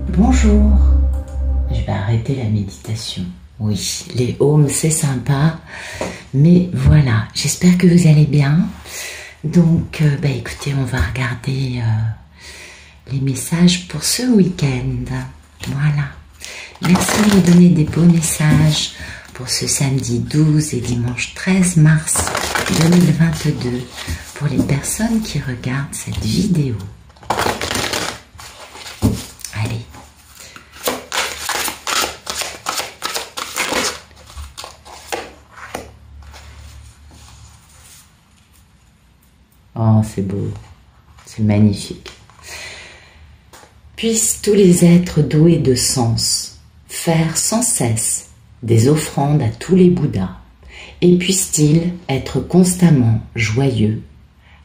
Bonjour, je vais arrêter la méditation. Oui, les ohms c'est sympa, mais voilà, j'espère que vous allez bien. Donc, écoutez, on va regarder les messages pour ce week-end. Voilà, merci de me donner des beaux messages pour ce samedi 12 et dimanche 13 mars 2022 pour les personnes qui regardent cette vidéo. Allez. Oh, c'est beau, c'est magnifique. Puissent tous les êtres doués de sens faire sans cesse des offrandes à tous les Bouddhas, et puissent-ils être constamment joyeux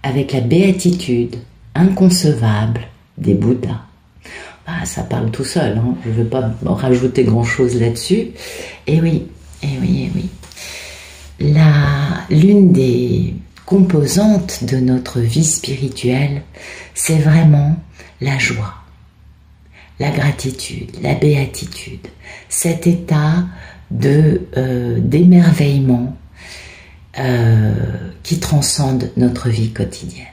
avec la béatitude inconcevable des Bouddhas. Ah, ça parle tout seul, hein. Je ne veux pas rajouter grand-chose là-dessus. Et oui, et oui, et oui. L'une des composantes de notre vie spirituelle, c'est vraiment la joie, la gratitude, la béatitude, cet état d'émerveillement qui transcende notre vie quotidienne.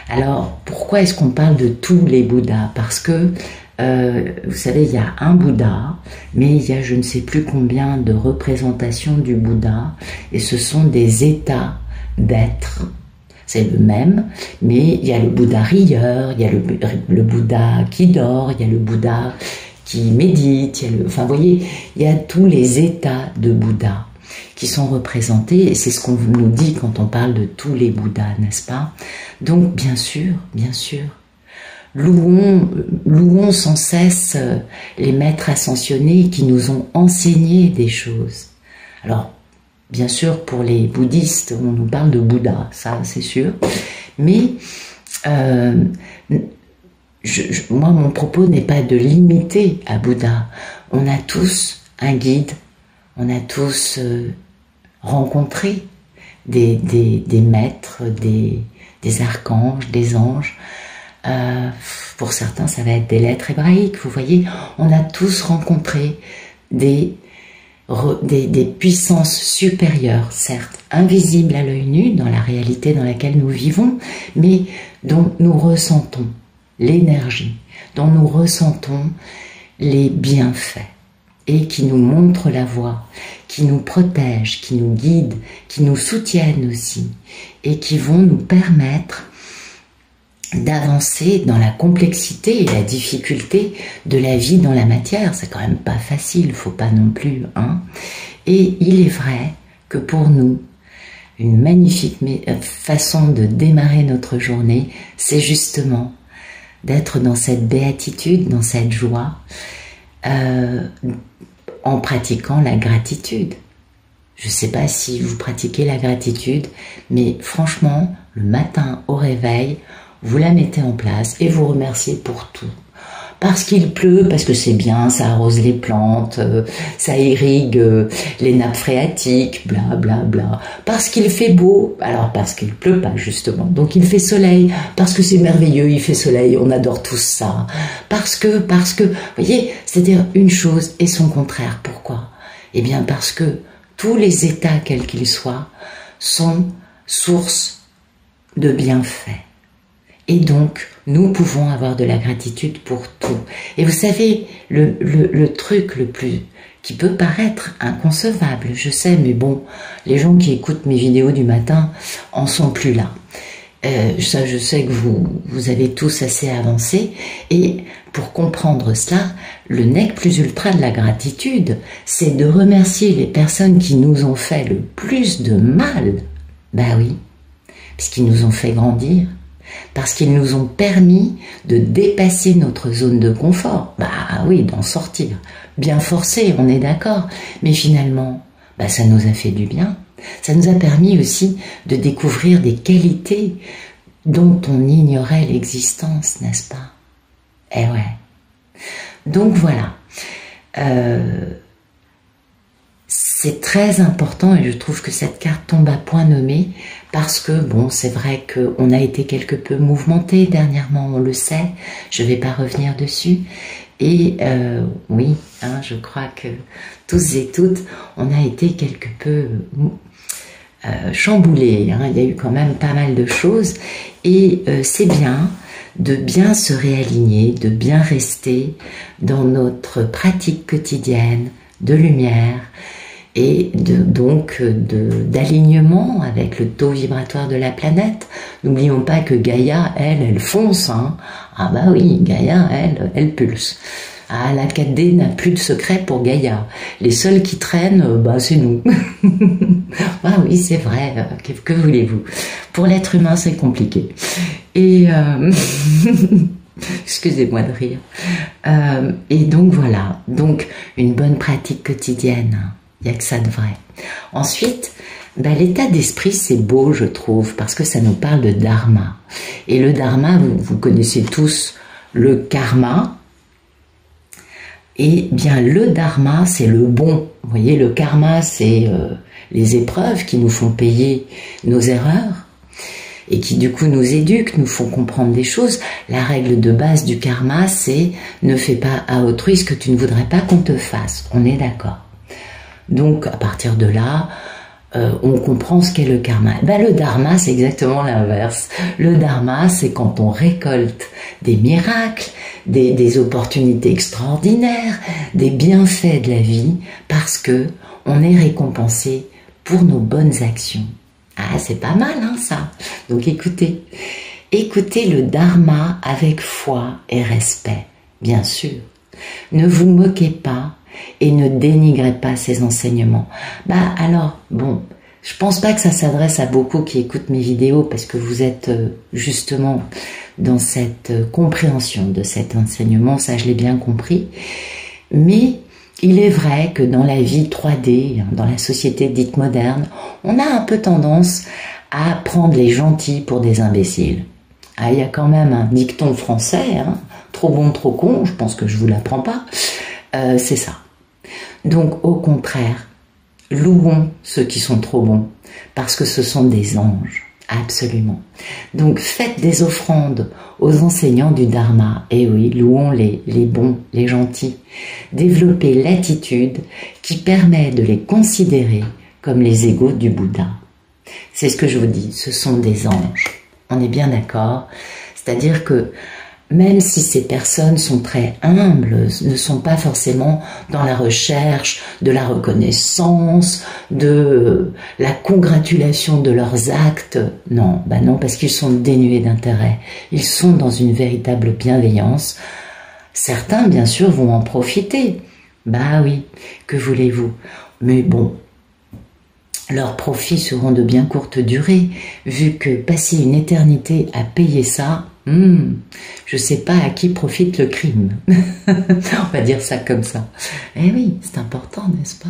Alors, pourquoi est-ce qu'on parle de tous les Bouddhas? Parce que, vous savez, il y a un Bouddha, mais il y a je ne sais plus combien de représentations du Bouddha, et ce sont des états d'être. C'est le même, mais il y a le Bouddha rieur, il y a le Bouddha qui dort, il y a le Bouddha qui médite, enfin vous voyez, il y a tous les états de Bouddha qui sont représentés, et c'est ce qu'on nous dit quand on parle de tous les Bouddhas, n'est-ce pas? Donc bien sûr, louons sans cesse les maîtres ascensionnés qui nous ont enseigné des choses. Alors, bien sûr, pour les bouddhistes, on nous parle de Bouddha, ça c'est sûr, mais moi, mon propos n'est pas de limiter à Bouddha. On a tous un guide, on a tous rencontré des maîtres, des archanges, des anges. Pour certains, ça va être des lettres hébraïques. Vous voyez, on a tous rencontré des puissances supérieures, certes invisibles à l'œil nu dans la réalité dans laquelle nous vivons, mais dont nous ressentons l'énergie, dont nous ressentons les bienfaits, et qui nous montrent la voie, qui nous protègent, qui nous guident, qui nous soutiennent aussi, et qui vont nous permettre d'avancer dans la complexité et la difficulté de la vie dans la matière. C'est quand même pas facile, faut pas non plus, hein. Et il est vrai que pour nous, une magnifique façon de démarrer notre journée, c'est justement d'être dans cette béatitude, dans cette joie, en pratiquant la gratitude. Je ne sais pas si vous pratiquez la gratitude, mais franchement, le matin au réveil, vous la mettez en place et vous remerciez pour tout. Parce qu'il pleut, parce que c'est bien, ça arrose les plantes, ça irrigue les nappes phréatiques, bla bla bla. Parce qu'il fait beau, alors parce qu'il pleut pas justement, donc il fait soleil, parce que c'est merveilleux, il fait soleil, on adore tous ça. Parce que, vous voyez, c'est-à-dire une chose et son contraire. Pourquoi? Eh bien parce que tous les états, quels qu'ils soient, sont source de bienfaits. Et donc, nous pouvons avoir de la gratitude pour tout. Et vous savez, le truc qui peut paraître inconcevable, je sais, mais bon, les gens qui écoutent mes vidéos du matin en sont plus là. Ça, je sais que vous avez tous assez avancé. Et pour comprendre cela, le nec plus ultra de la gratitude, c'est de remercier les personnes qui nous ont fait le plus de mal. Ben oui, puisqu'ils nous ont fait grandir. Parce qu'ils nous ont permis de dépasser notre zone de confort. Bah oui, d'en sortir. Bien forcé, on est d'accord. Mais finalement, ça nous a fait du bien. Ça nous a permis aussi de découvrir des qualités dont on ignorait l'existence, n'est-ce pas? Eh ouais. Donc voilà. c'est très important et je trouve que cette carte tombe à point nommé parce que, bon, c'est vrai qu'on a été quelque peu mouvementé dernièrement, on le sait, je ne vais pas revenir dessus. Et oui, hein, je crois que tous et toutes, on a été quelque peu chamboulés. Hein, il y a eu quand même pas mal de choses et c'est bien de bien se réaligner, de bien rester dans notre pratique quotidienne de lumière et donc d'alignement avec le taux vibratoire de la planète. N'oublions pas que Gaïa, elle fonce. Hein. Ah bah oui, Gaïa, elle pulse. Ah, la 4D n'a plus de secret pour Gaïa. Les seuls qui traînent, bah c'est nous. Ah oui, c'est vrai, que voulez-vous? Pour l'être humain, c'est compliqué. Et... excusez-moi de rire. Et donc voilà, donc une bonne pratique quotidienne, il n'y a que ça de vrai. Ensuite, bah, l'état d'esprit c'est beau je trouve, parce que ça nous parle de dharma. Et le dharma, vous connaissez tous le karma, et bien le dharma c'est le bon. Vous voyez, le karma c'est les épreuves qui nous font payer nos erreurs, et qui du coup nous éduquent, nous font comprendre des choses. La règle de base du karma, c'est ne fais pas à autrui ce que tu ne voudrais pas qu'on te fasse. On est d'accord. Donc à partir de là, on comprend ce qu'est le karma. Ben, le dharma, c'est exactement l'inverse. Le dharma, c'est quand on récolte des miracles, des opportunités extraordinaires, des bienfaits de la vie, parce que on est récompensé pour nos bonnes actions. Ah, c'est pas mal, hein, ça. Donc écoutez, écoutez le dharma avec foi et respect, bien sûr. Ne vous moquez pas et ne dénigrez pas ces enseignements. Bah alors, bon, je pense pas que ça s'adresse à beaucoup qui écoutent mes vidéos parce que vous êtes justement dans cette compréhension de cet enseignement, ça je l'ai bien compris. Mais il est vrai que dans la vie 3D, dans la société dite moderne, on a un peu tendance à prendre les gentils pour des imbéciles. Ah, il y a quand même un dicton français, hein, trop bon, trop con, je pense que je vous l'apprends pas, c'est ça. Donc au contraire, louons ceux qui sont trop bons, parce que ce sont des anges, absolument. Donc faites des offrandes aux enseignants du Dharma, et oui, louons les bons, les gentils. Développez l'attitude qui permet de les considérer comme les égaux du Bouddha. C'est ce que je vous dis, ce sont des anges. On est bien d'accord? C'est-à-dire que même si ces personnes sont très humbles, ne sont pas forcément dans la recherche de la reconnaissance, de la congratulation de leurs actes. Non, bah non, parce qu'ils sont dénués d'intérêt. Ils sont dans une véritable bienveillance. Certains, bien sûr, vont en profiter. Bah oui, que voulez-vous? Mais bon, leurs profits seront de bien courte durée, vu que passer une éternité à payer ça, je ne sais pas à qui profite le crime. On va dire ça comme ça. Eh oui, c'est important, n'est-ce pas?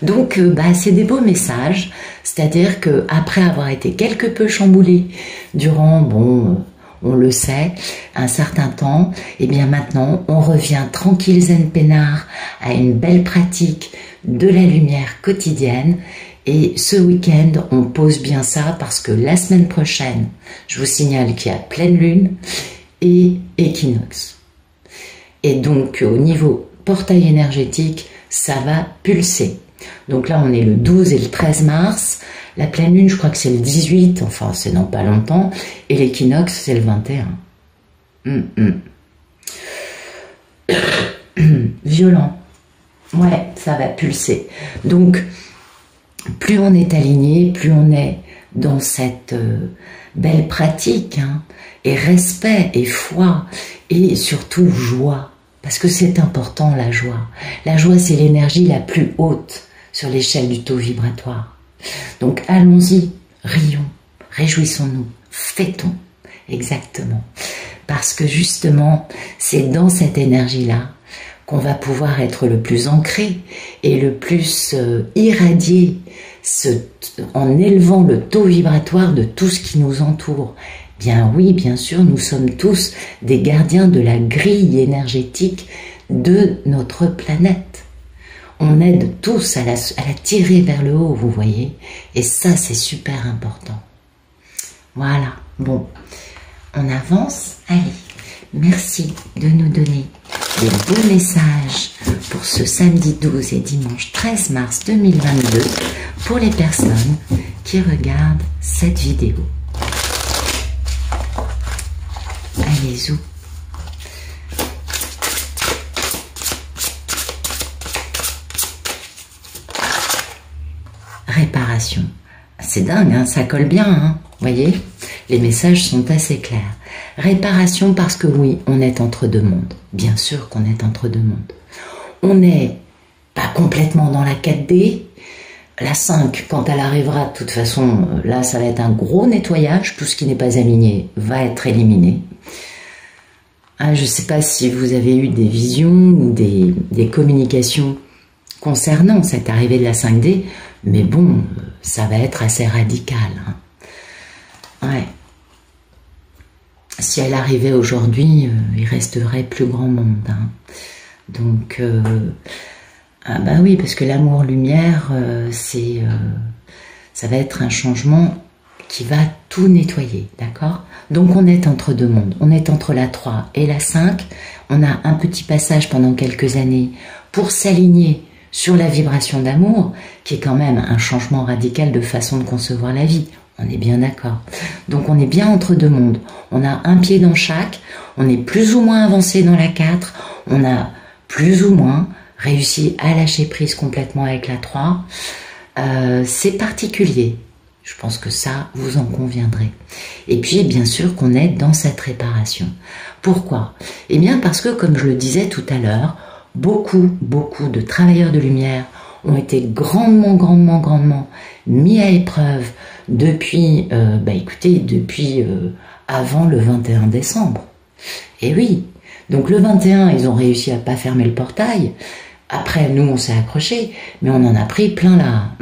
Donc, bah, c'est des beaux messages, c'est-à-dire que après avoir été quelque peu chamboulé durant, bon, on le sait, un certain temps, et bien maintenant, on revient tranquille zen peinard à une belle pratique de la lumière quotidienne. Et ce week-end, on pose bien ça parce que la semaine prochaine, je vous signale qu'il y a pleine lune et équinoxe. Et donc, au niveau portail énergétique, ça va pulser. Donc là, on est le 12 et le 13 mars. La pleine lune, je crois que c'est le 18, enfin, c'est dans pas longtemps. Et l'équinoxe, c'est le 21. Violent. Ouais, ça va pulser. Donc, plus on est aligné, plus on est dans cette belle pratique, hein, et respect et foi, et surtout joie, parce que c'est important la joie. La joie, c'est l'énergie la plus haute sur l'échelle du taux vibratoire. Donc allons-y, rions, réjouissons-nous, fêtons, exactement, parce que justement, c'est dans cette énergie-là qu'on va pouvoir être le plus ancré et le plus irradié en élevant le taux vibratoire de tout ce qui nous entoure. Bien oui, bien sûr, nous sommes tous des gardiens de la grille énergétique de notre planète. on aide tous à la tirer vers le haut, vous voyez. Et ça, c'est super important. Voilà, bon, on avance. Allez, merci de nous donner des beaux messages pour ce samedi 12 et dimanche 13 mars 2022 pour les personnes qui regardent cette vidéo. Allez, zou. Réparation. C'est dingue, hein, ça colle bien, hein, voyez. Les messages sont assez clairs. Réparation parce que oui, on est entre deux mondes. Bien sûr qu'on est entre deux mondes. On n'est pas complètement dans la 4D. La 5, quand elle arrivera, de toute façon, là, ça va être un gros nettoyage. Tout ce qui n'est pas aligné va être éliminé. Ah, je ne sais pas si vous avez eu des visions ou des communications concernant cette arrivée de la 5D, mais bon, ça va être assez radical. Hein. Ouais. Si elle arrivait aujourd'hui, il resterait plus grand monde. Hein. Donc, ah bah oui, parce que l'amour-lumière, ça va être un changement qui va tout nettoyer, d'accord? Donc on est entre deux mondes, on est entre la 3 et la 5, on a un petit passage pendant quelques années pour s'aligner sur la vibration d'amour, qui est quand même un changement radical de façon de concevoir la vie. On est bien d'accord. Donc on est bien entre deux mondes. On a un pied dans chaque, on est plus ou moins avancé dans la 4, on a plus ou moins réussi à lâcher prise complètement avec la 3. C'est particulier. Je pense que ça, vous en conviendrez. Et puis, bien sûr qu'on est dans cette réparation. Pourquoi? Eh bien parce que, comme je le disais tout à l'heure, beaucoup de travailleurs de lumière ont été grandement mis à épreuve depuis, depuis avant le 21 décembre. Et oui, donc le 21, ils ont réussi à pas fermer le portail. Après, nous, on s'est accrochés, mais on en a pris plein là.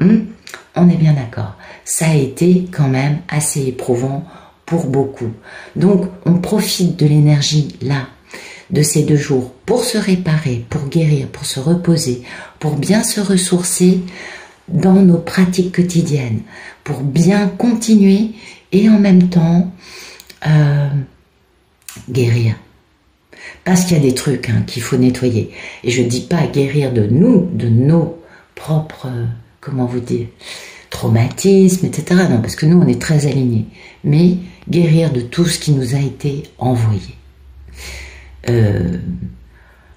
On est bien d'accord. Ça a été quand même assez éprouvant pour beaucoup. Donc, on profite de l'énergie là, de ces 2 jours, pour se réparer, pour guérir, pour se reposer, pour bien se ressourcer dans nos pratiques quotidiennes, pour bien continuer et en même temps guérir. Parce qu'il y a des trucs qu'il faut nettoyer. Et je ne dis pas guérir de nous, de nos propres, comment vous dire, traumatismes, etc. Non, parce que nous, on est très alignés. Mais guérir de tout ce qui nous a été envoyé.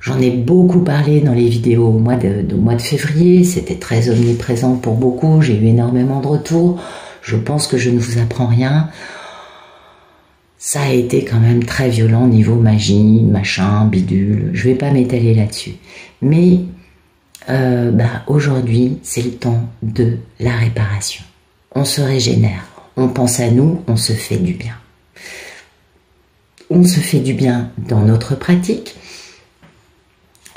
J'en ai beaucoup parlé dans les vidéos au mois de février. C'était très omniprésent pour beaucoup. J'ai eu énormément de retours. Je pense que je ne vous apprends rien. Ça a été quand même très violent niveau magie, machin, bidule. Je vais pas m'étaler là-dessus. Mais aujourd'hui, c'est le temps de la réparation. On se régénère. On pense à nous, on se fait du bien. On se fait du bien dans notre pratique.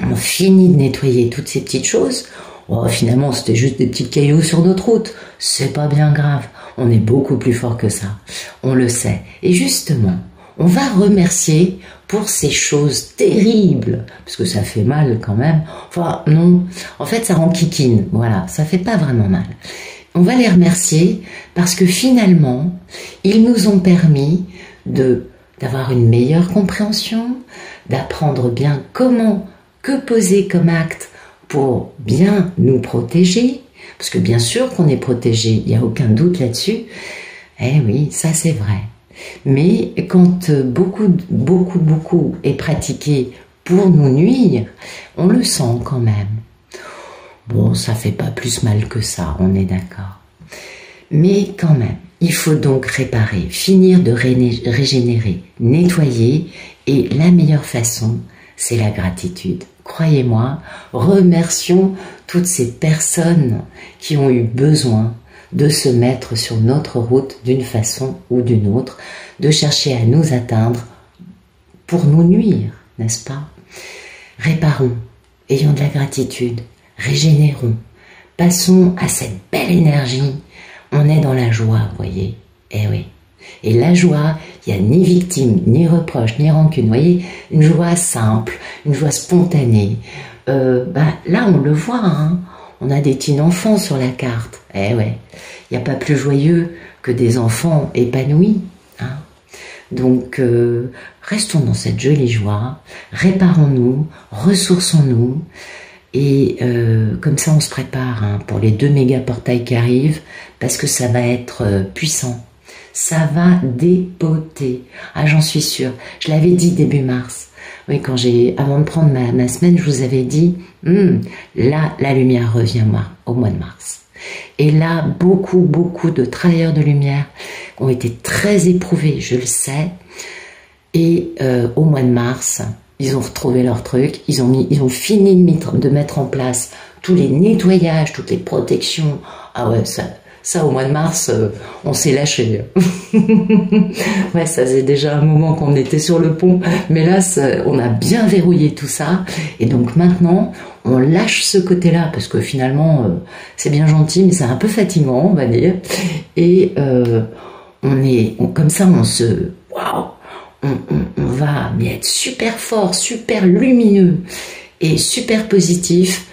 On finit de nettoyer toutes ces petites choses. Oh, finalement, c'était juste des petits cailloux sur notre route. C'est pas bien grave. On est beaucoup plus fort que ça. On le sait. Et justement, on va remercier pour ces choses terribles. Parce que ça fait mal quand même. Enfin, non. En fait, ça rend kikine. Voilà. Ça fait pas vraiment mal. On va les parce que finalement, ils nous ont permis d'avoir une meilleure compréhension, d'apprendre bien que poser comme acte pour bien nous protéger, parce que bien sûr qu'on est protégé, il n'y a aucun doute là-dessus. Eh oui, ça c'est vrai. Mais quand beaucoup est pratiqué pour nous nuire, on le sent quand même. Bon, ça fait pas plus mal que ça, on est d'accord. Mais quand même, il faut donc réparer, finir de régénérer, nettoyer, et la meilleure façon, c'est la gratitude. Croyez-moi, remercions toutes ces personnes qui ont eu besoin de se mettre sur notre route d'une façon ou d'une autre, de chercher à nous atteindre pour nous nuire, n'est-ce pas? Réparons, ayons de la gratitude, régénérons, passons à cette belle énergie. On est dans la joie, vous voyez? Eh oui. Et la joie, il n'y a ni victime, ni reproche, ni rancune. Vous voyez, une joie simple, une joie spontanée, là on le voit, hein, on a des petits enfants sur la carte. Eh ouais, il n'y a pas plus joyeux que des enfants épanouis. Hein. Donc restons dans cette jolie joie, réparons-nous, ressourçons-nous. Et comme ça, on se prépare hein, pour les 2 méga portails qui arrivent, parce que ça va être puissant. Ça va dépoter. Ah, j'en suis sûre. Je l'avais dit début mars. Oui, avant de prendre ma semaine, je vous avais dit, là, la lumière revient au mois de mars. Et là, beaucoup de travailleurs de lumière ont été très éprouvés, je le sais. Et au mois de mars, ils ont retrouvé leur truc, ils ont fini de mettre en place tous les nettoyages, toutes les protections. Ah ouais, ça au mois de mars, on s'est lâché. Ouais, ça faisait déjà un moment qu'on était sur le pont, mais là, on a bien verrouillé tout ça. Et donc maintenant, on lâche ce côté-là, parce que finalement, c'est bien gentil, mais c'est un peu fatigant, on va dire. Et comme ça, waouh, on va être super fort, super lumineux et super positif.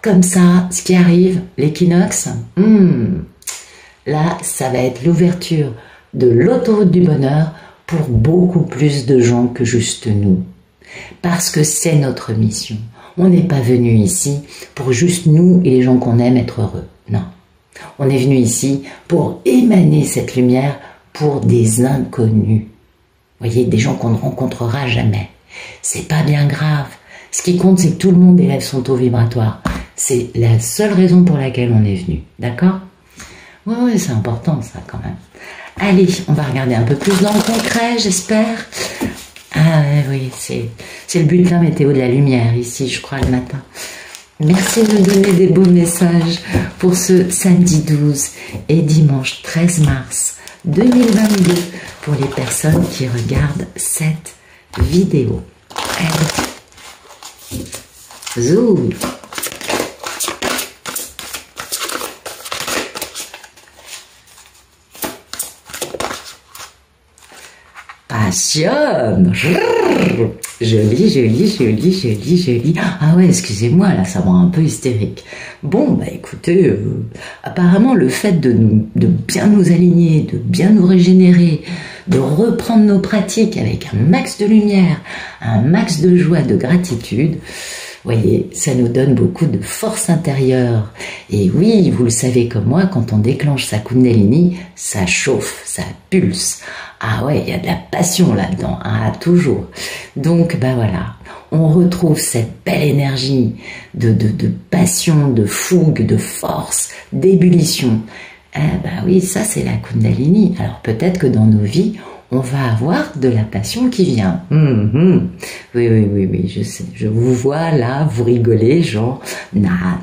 Comme ça, ce qui arrive, l'équinoxe, là, ça va être l'ouverture de l'autoroute du bonheur pour beaucoup plus de gens que juste nous. Parce que c'est notre mission. On n'est pas venu ici pour juste nous et les gens qu'on aime être heureux. Non. On est venu ici pour émaner cette lumière pour des inconnus. Vous voyez, des gens qu'on ne rencontrera jamais. C'est pas bien grave. Ce qui compte, c'est que tout le monde élève son taux vibratoire. C'est la seule raison pour laquelle on est venu. D'accord ? Oui, c'est important ça quand même. Allez, on va regarder un peu plus dans le concret, j'espère. Ah oui, c'est le bulletin météo de la lumière ici, je crois, le matin. Merci de me donner des beaux messages pour ce samedi 12 et dimanche 13 mars 2022 pour les personnes qui regardent cette vidéo. Allez. Zou. Passion. Joli, joli, joli, joli, joli. Ah ouais, excusez-moi, là, ça me rend un peu hystérique. Bon, bah écoutez, apparemment, le fait de bien nous aligner, de bien nous régénérer, de reprendre nos pratiques avec un max de lumière, un max de joie, de gratitude, voyez, ça nous donne beaucoup de force intérieure. Et oui, vous le savez comme moi, quand on déclenche sa Kundalini, ça chauffe, ça pulse. Ah ouais, il y a de la passion là-dedans, hein, toujours. Donc, bah voilà, on retrouve cette belle énergie de passion, de fougue, de force, d'ébullition. Bah oui, ça c'est la Kundalini. Alors peut-être que dans nos vies, on va avoir de la passion qui vient. Oui, je sais. Je vous vois là, vous rigolez, genre, Nat.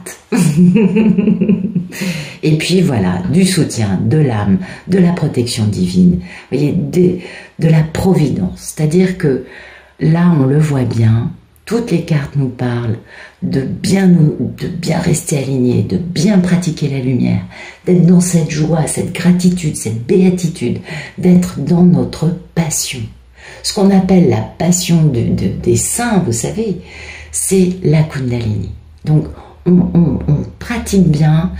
Et puis voilà, du soutien, de l'âme, de la protection divine, vous voyez, de la providence. C'est-à-dire que là, on le voit bien, toutes les cartes nous parlent de bien rester alignés, de bien pratiquer la lumière, d'être dans cette joie, cette gratitude, cette béatitude, d'être dans notre passion. Ce qu'on appelle la passion des saints, vous savez, c'est la Kundalini. Donc, on pratique bien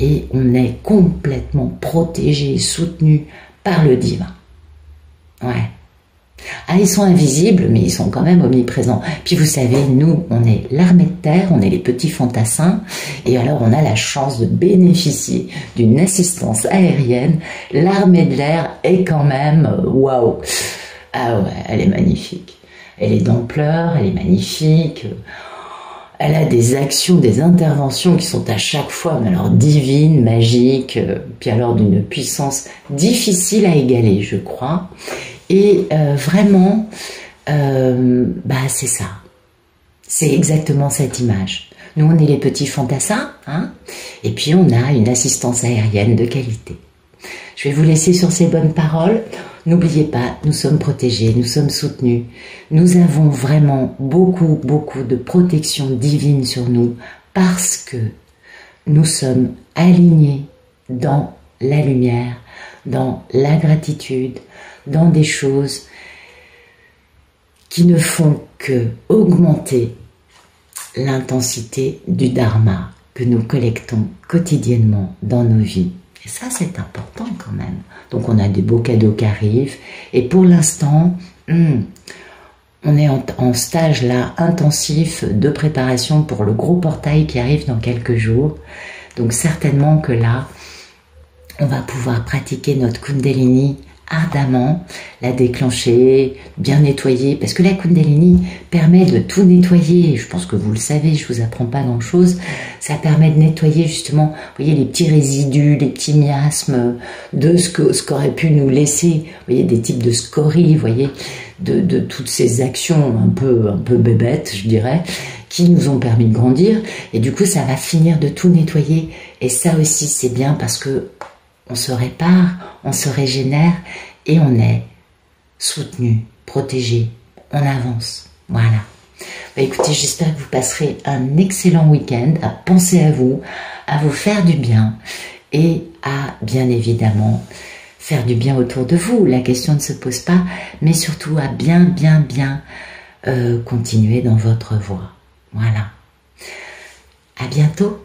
et on est complètement protégé, soutenu par le divin. Ouais. Ah, ils sont invisibles, mais ils sont quand même omniprésents. Puis vous savez, nous, on est l'armée de terre, on est les petits fantassins, et alors on a la chance de bénéficier d'une assistance aérienne. L'armée de l'air est quand même, waouh. Ah ouais, elle est magnifique. Elle est d'ampleur, elle est magnifique. Elle a des actions, des interventions qui sont à chaque fois, mais alors divines, magiques, puis alors d'une puissance difficile à égaler, je crois. Et vraiment, c'est ça. C'est exactement cette image. Nous, on est les petits fantassins, hein, et puis on a une assistance aérienne de qualité. Je vais vous laisser sur ces bonnes paroles. N'oubliez pas, nous sommes protégés, nous sommes soutenus. Nous avons vraiment beaucoup de protection divine sur nous parce que nous sommes alignés dans la lumière, dans la gratitude, dans des choses qui ne font que augmenter l'intensité du dharma que nous collectons quotidiennement dans nos vies. Et ça, c'est important quand même. Donc, on a des beaux cadeaux qui arrivent. Et pour l'instant, on est en stage là intensif de préparation pour le gros portail qui arrive dans quelques jours. Donc, certainement que là, on va pouvoir pratiquer notre Kundalini ardemment, la déclencher, bien nettoyer, parce que la Kundalini permet de tout nettoyer. Je pense que vous le savez, je vous apprends pas grand chose. Ça permet de nettoyer justement, vous voyez, les petits résidus, les petits miasmes de ce qu'aurait pu nous laisser, vous voyez, des types de scories, vous voyez, de toutes ces actions un peu bébêtes, je dirais, qui nous ont permis de grandir. Et du coup, ça va finir de tout nettoyer. Et ça aussi, c'est bien parce que on se répare, on se régénère et on est soutenu, protégé, on avance. Voilà. Bah écoutez, j'espère que vous passerez un excellent week-end, à penser à vous faire du bien et à, bien évidemment, faire du bien autour de vous. La question ne se pose pas, mais surtout à bien continuer dans votre voie. Voilà. À bientôt.